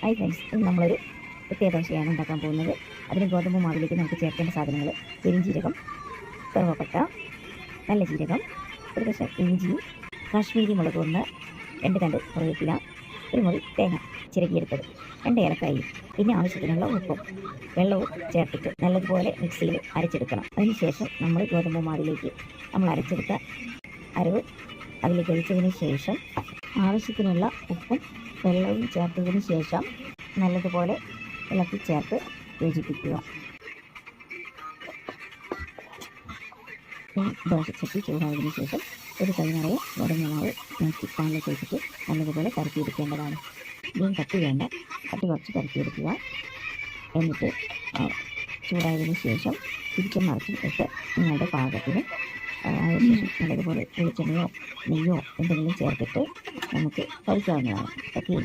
Hi friends, ഇന്ന് നമ്മളൊരു പ്രത്യേക ദോശയാണ് ഉണ്ടാക്കാൻ പോകുന്നത്. അതിന് ഗോതമ്പ് മാവിലേക്ക് നമുക്ക് ചേർക്കേണ്ട സാധനങ്ങൾ: പെരിഞ്ജീരകം, കറുവപ്പട്ട, നല്ല ജീരകം, ഒരു കഷ്ണം ഇഞ്ചി, കാശ്മീരി മുളക് 1, 2 തണ്ട് കറിവേപ്പില, ഒരു മുറി തേങ്ങ ചിരകിയെടുത്തത്, 2 ഏലക്കായും, പിന്നെ ആവശ്യത്തിനുള്ള ഉപ്പും വെള്ളവും ചേർത്തിട്ട് നല്ലതുപോലെ മിക്സിയിൽ അരച്ചെടുക്കണം. അതിനുശേഷം നമ്മൾ ഗോതമ്പ് മാവിലേക്ക് നമ്മൾ അരച്ചെടുത്ത അരവ് അതിലേക്ക് ഒഴിച്ചതിന് ശേഷം ആവശ്യത്തിനുള്ള ഉപ്പും വെള്ളവും ചേർത്തതിന് ശേഷം നല്ലതുപോലെ ഇളക്കി ചേർത്ത് യോജിപ്പിക്കുക. ദോശച്ചട്ടി ചൂടായതിനു ശേഷം ഒരു കൈ നിറയെ ഗോതമ്പ് മാവ് പാനിലേക്ക് ഒഴിച്ചിട്ട് നല്ലതുപോലെ പരത്തിയെടുക്കേണ്ടതാണ്. ഇനിയും കട്ടി വേണ്ട, കട്ടി കുറച്ച് പരത്തിയെടുക്കുക. എന്നിട്ട് ചൂടായതിനു ശേഷം തിരിച്ചും മറിച്ചും ഇട്ട് നിങ്ങളുടെ പാകത്തിന് അതിനുശേഷം നല്ലതുപോലെ വെളിച്ചെണ്ണയോ നെയ്യോ എന്തെങ്കിലും ചേർത്തിട്ട് നമുക്ക് കഴിക്കാവുന്നതാണ്. ഓക്കെ.